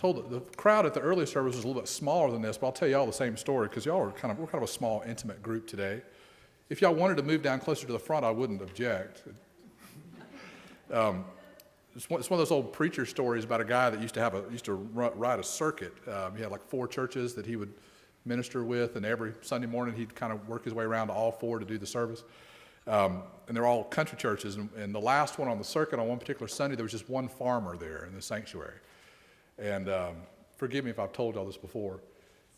told the crowd at the earlier service was a little bit smaller than this, but I'll tell y'all the same story because we're kind of a small, intimate group today. If y'all wanted to move down closer to the front, I wouldn't object. It's one of those old preacher stories about a guy that used to ride a circuit. He had like 4 churches that he would minister with, and every Sunday morning he'd kind of work his way around to all 4 to do the service. And they're all country churches. And the last one on the circuit on one particular Sunday, there was just one farmer there in the sanctuary. And forgive me if I've told y'all this before.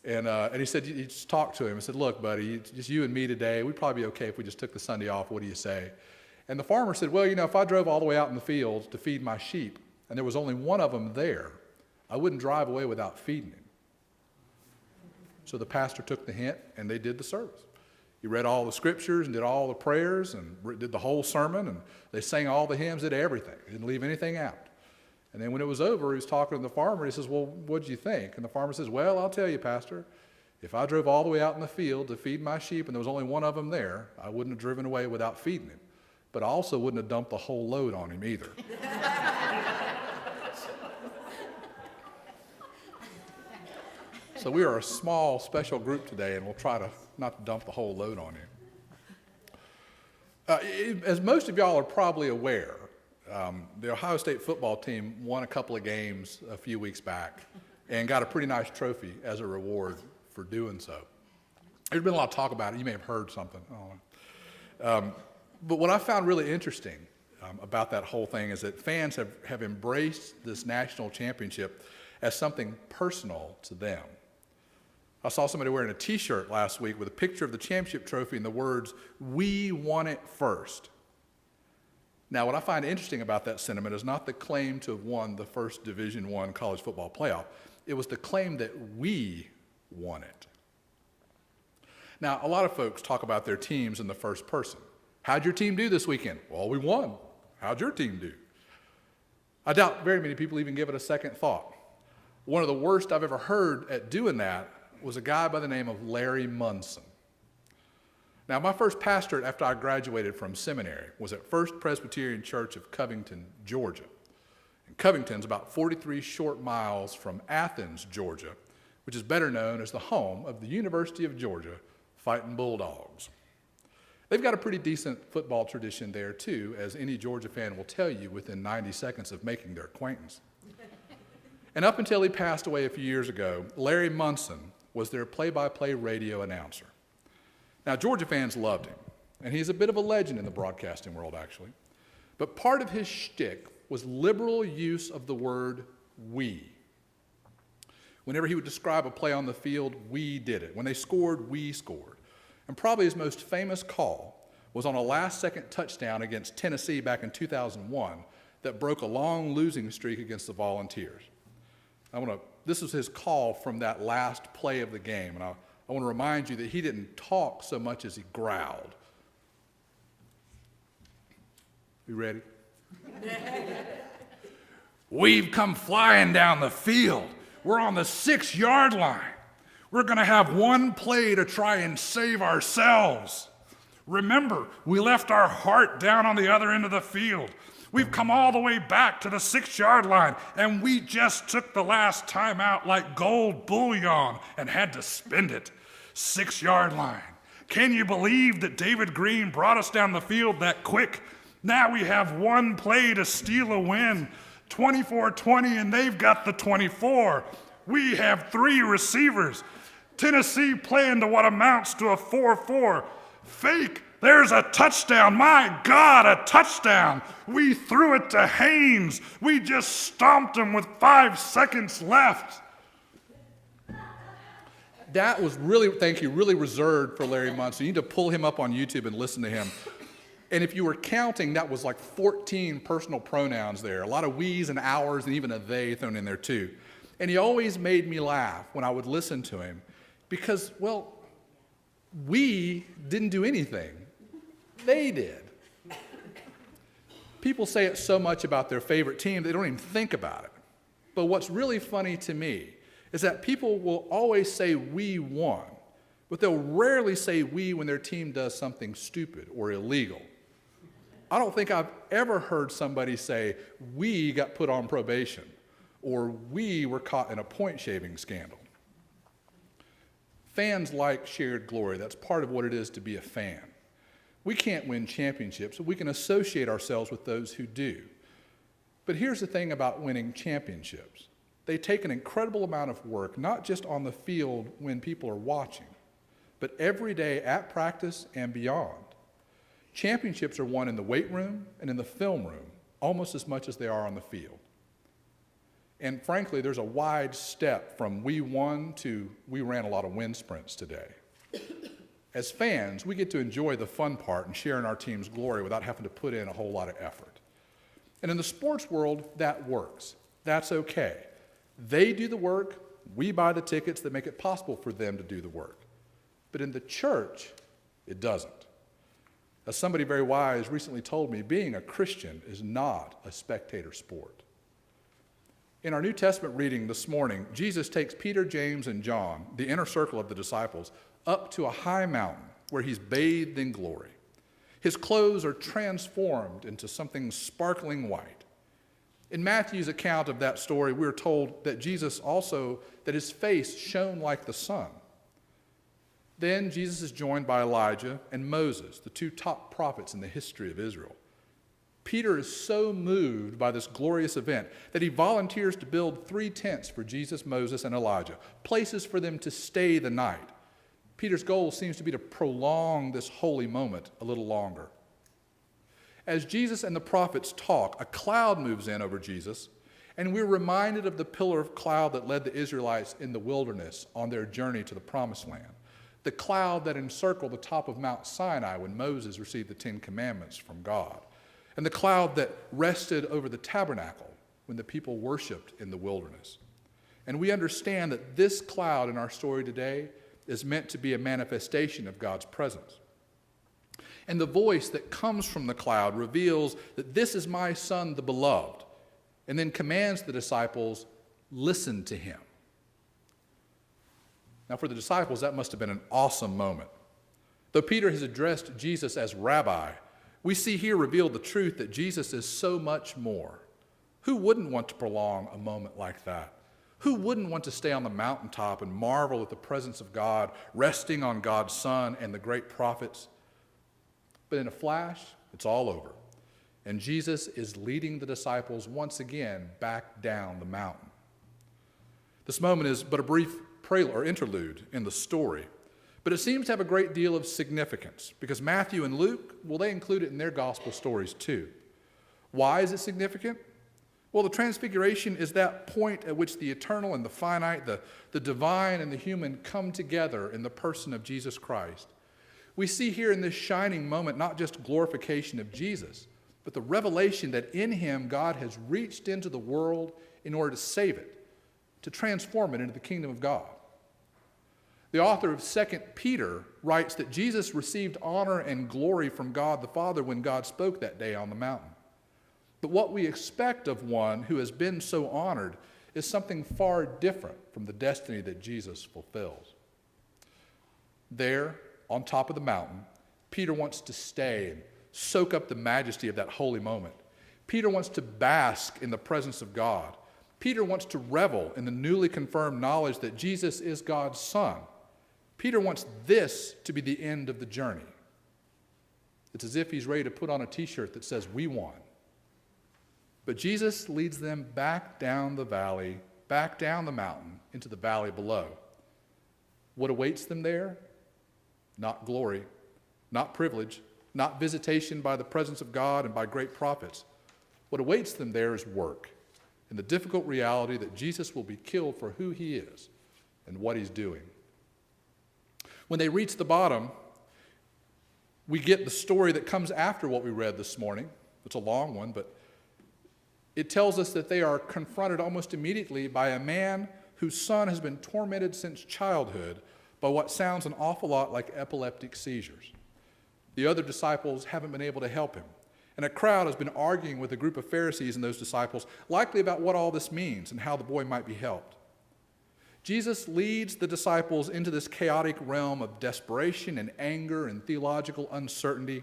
And he said, he just talked to him and said, look, buddy, just you and me today, we'd probably be okay if we just took the Sunday off. What do you say? And the farmer said, well, if I drove all the way out in the field to feed my sheep, and there was only one of them there, I wouldn't drive away without feeding him. So the pastor took the hint, and they did the service. He read all the scriptures and did all the prayers and did the whole sermon, and they sang all the hymns, did everything. He didn't leave anything out. And then when it was over, he was talking to the farmer. He says, well, what'd you think? And the farmer says, well, I'll tell you, Pastor, if I drove all the way out in the field to feed my sheep and there was only one of them there, I wouldn't have driven away without feeding him. But I also wouldn't have dumped the whole load on him either. So we are a small, special group today, and we'll try to not dump the whole load on you. As most of y'all are probably aware, the Ohio State football team won a couple of games a few weeks back and got a pretty nice trophy as a reward for doing so. There's been a lot of talk about it. You may have heard something. I don't know. But what I found really interesting about that whole thing is that fans have embraced this national championship as something personal to them. I saw somebody wearing a T-shirt last week with a picture of the championship trophy and the words, "We won it first." Now, what I find interesting about that sentiment is not the claim to have won the first Division I college football playoff. It was the claim that we won it. Now, a lot of folks talk about their teams in the first person. How'd your team do this weekend? Well, we won. How'd your team do? I doubt very many people even give it a second thought. One of the worst I've ever heard at doing that was a guy by the name of Larry Munson. Now, my first pastorate after I graduated from seminary was at First Presbyterian Church of Covington, Georgia. And Covington's about 43 short miles from Athens, Georgia, which is better known as the home of the University of Georgia Fighting Bulldogs. They've got a pretty decent football tradition there, too, as any Georgia fan will tell you within 90 seconds of making their acquaintance. And up until he passed away a few years ago, Larry Munson was their play-by-play radio announcer. Now, Georgia fans loved him, and he's a bit of a legend in the broadcasting world, actually. But part of his shtick was liberal use of the word we. Whenever he would describe a play on the field, we did it. When they scored, we scored. And probably his most famous call was on a last-second touchdown against Tennessee back in 2001 that broke a long losing streak against the Volunteers. This was his call from that last play of the game, and I want to remind you that he didn't talk so much as he growled. You ready? We've come flying down the field. We're on the 6-yard line. We're going to have one play to try and save ourselves. Remember, we left our heart down on the other end of the field. We've come all the way back to the 6-yard line, and we just took the last time out like gold bullion and had to spend it. 6-yard line. Can you believe that David Green brought us down the field that quick? Now we have one play to steal a win. 24-20, and they've got the 24. We have 3 receivers. Tennessee playing to what amounts to a 4-4. Fake. There's a touchdown. My God, a touchdown. We threw it to Haynes. We just stomped him with 5 seconds left. That was really reserved for Larry Munson. You need to pull him up on YouTube and listen to him. And if you were counting, that was like 14 personal pronouns there. A lot of we's and ours and even a they thrown in there too. And he always made me laugh when I would listen to him because, well, we didn't do anything. They did. People say it so much about their favorite team, they don't even think about it. But what's really funny to me is that people will always say we won, but they'll rarely say we when their team does something stupid or illegal. I don't think I've ever heard somebody say we got put on probation or we were caught in a point-shaving scandal. Fans like shared glory. That's part of what it is to be a fan. We can't win championships, but we can associate ourselves with those who do. But here's the thing about winning championships. They take an incredible amount of work, not just on the field when people are watching, but every day at practice and beyond. Championships are won in the weight room and in the film room almost as much as they are on the field. And frankly, there's a wide step from we won to we ran a lot of wind sprints today. As fans, we get to enjoy the fun part and share in our team's glory without having to put in a whole lot of effort. And in the sports world, that works. That's okay. They do the work, we buy the tickets that make it possible for them to do the work. But in the church, it doesn't. As somebody very wise recently told me, being a Christian is not a spectator sport. In our New Testament reading this morning, Jesus takes Peter, James, and John, the inner circle of the disciples, up to a high mountain where he's bathed in glory. His clothes are transformed into something sparkling white. In Matthew's account of that story, we're told that that his face shone like the sun. Then Jesus is joined by Elijah and Moses, the two top prophets in the history of Israel. Peter is so moved by this glorious event that he volunteers to build 3 tents for Jesus, Moses, and Elijah, places for them to stay the night. Peter's goal seems to be to prolong this holy moment a little longer. As Jesus and the prophets talk, a cloud moves in over Jesus, and we're reminded of the pillar of cloud that led the Israelites in the wilderness on their journey to the Promised Land, the cloud that encircled the top of Mount Sinai when Moses received the 10 Commandments from God, and the cloud that rested over the tabernacle when the people worshiped in the wilderness. And we understand that this cloud in our story today is meant to be a manifestation of God's presence. And the voice that comes from the cloud reveals that this is my son, the beloved, and then commands the disciples, listen to him. Now, for the disciples, that must have been an awesome moment. Though Peter has addressed Jesus as rabbi, we see here revealed the truth that Jesus is so much more. Who wouldn't want to prolong a moment like that? Who wouldn't want to stay on the mountaintop and marvel at the presence of God, resting on God's Son and the great prophets? But in a flash, it's all over. And Jesus is leading the disciples once again back down the mountain. This moment is but a brief prelude or interlude in the story, but it seems to have a great deal of significance because Matthew and Luke, well, they include it in their gospel stories too. Why is it significant? Well, the transfiguration is that point at which the eternal and the finite, the divine and the human come together in the person of Jesus Christ. We see here in this shining moment not just glorification of Jesus, but the revelation that in him God has reached into the world in order to save it, to transform it into the kingdom of God. The author of 2 Peter writes that Jesus received honor and glory from God the Father when God spoke that day on the mountain. But what we expect of one who has been so honored is something far different from the destiny that Jesus fulfills. There, on top of the mountain, Peter wants to stay and soak up the majesty of that holy moment. Peter wants to bask in the presence of God. Peter wants to revel in the newly confirmed knowledge that Jesus is God's Son. Peter wants this to be the end of the journey. It's as if he's ready to put on a t-shirt that says, "We won." But Jesus leads them back down the valley, back down the mountain, into the valley below. What awaits them there? Not glory, not privilege, not visitation by the presence of God and by great prophets. What awaits them there is work, and the difficult reality that Jesus will be killed for who he is and what he's doing. When they reach the bottom, we get the story that comes after what we read this morning. It's a long one, but it tells us that they are confronted almost immediately by a man whose son has been tormented since childhood by what sounds an awful lot like epileptic seizures. The other disciples haven't been able to help him. And a crowd has been arguing with a group of Pharisees and those disciples, likely about what all this means and how the boy might be helped. Jesus leads the disciples into this chaotic realm of desperation and anger and theological uncertainty.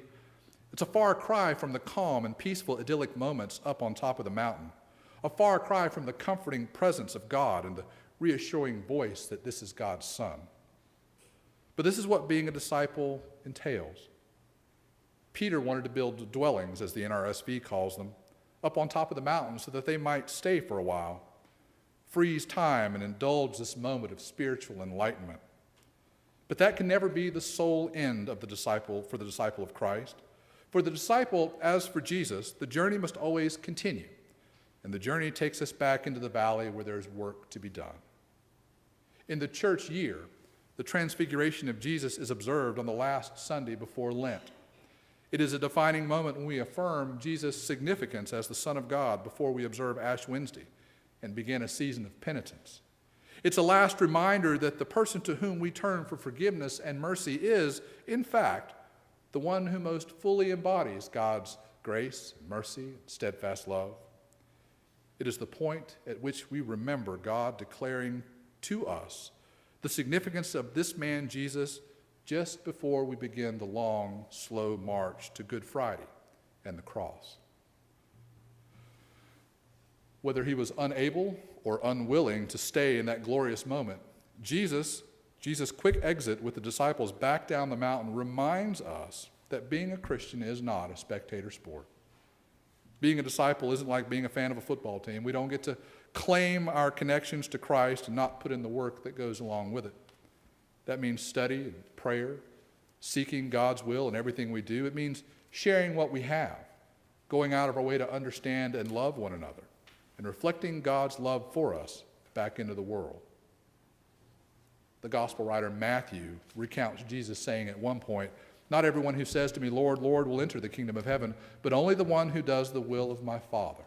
It's a far cry from the calm and peaceful idyllic moments up on top of the mountain. a far cry from the comforting presence of God and the reassuring voice that this is God's Son. But this is what being a disciple entails. Peter wanted to build dwellings, as the NRSV calls them, up on top of the mountain so that they might stay for a while, freeze time, and indulge this moment of spiritual enlightenment. But that can never be the sole end of the disciple of Christ. For the disciple, as for Jesus, the journey must always continue, and the journey takes us back into the valley where there's work to be done. In the church year, the transfiguration of Jesus is observed on the last Sunday before Lent. It is a defining moment when we affirm Jesus' significance as the Son of God before we observe Ash Wednesday and begin a season of penitence. It's a last reminder that the person to whom we turn for forgiveness and mercy is, in fact, the one who most fully embodies God's grace, mercy, and steadfast love. It is the point at which we remember God declaring to us the significance of this man, Jesus, just before we begin the long, slow march to Good Friday and the cross. Whether he was unable or unwilling to stay in that glorious moment, Jesus' quick exit with the disciples back down the mountain reminds us that being a Christian is not a spectator sport. Being a disciple isn't like being a fan of a football team. We don't get to claim our connections to Christ and not put in the work that goes along with it. That means study and prayer, seeking God's will in everything we do. It means sharing what we have, going out of our way to understand and love one another, and reflecting God's love for us back into the world. The gospel writer Matthew recounts Jesus saying at one point, "Not everyone who says to me, 'Lord, Lord,' will enter the kingdom of heaven, but only the one who does the will of my Father."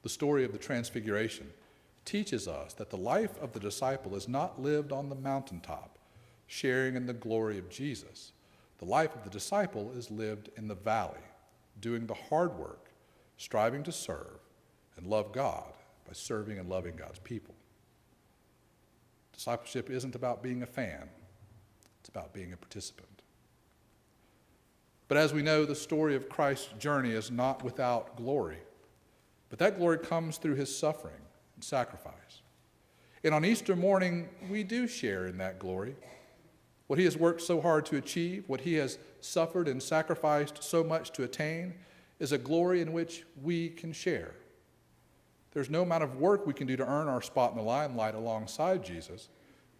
The story of the Transfiguration teaches us that the life of the disciple is not lived on the mountaintop, sharing in the glory of Jesus. The life of the disciple is lived in the valley, doing the hard work, striving to serve and love God by serving and loving God's people. Discipleship isn't about being a fan. It's about being a participant. But as we know, the story of Christ's journey is not without glory. But that glory comes through his suffering and sacrifice. And on Easter morning, we do share in that glory. What he has worked so hard to achieve, what he has suffered and sacrificed so much to attain, is a glory in which we can share. There's no amount of work we can do to earn our spot in the limelight alongside Jesus.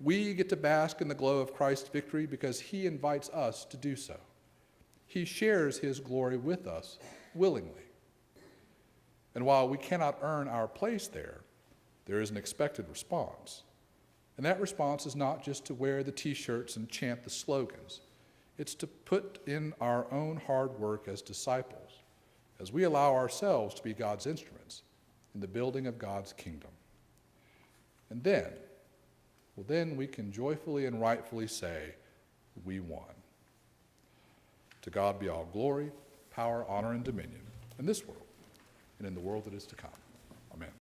We get to bask in the glow of Christ's victory because he invites us to do so. He shares his glory with us willingly. And while we cannot earn our place there is an expected response. And that response is not just to wear the t-shirts and chant the slogans. It's to put in our own hard work as disciples, as we allow ourselves to be God's instruments in the building of God's kingdom. And then we can joyfully and rightfully say, we won. To God be all glory, power, honor, and dominion in this world and in the world that is to come. Amen.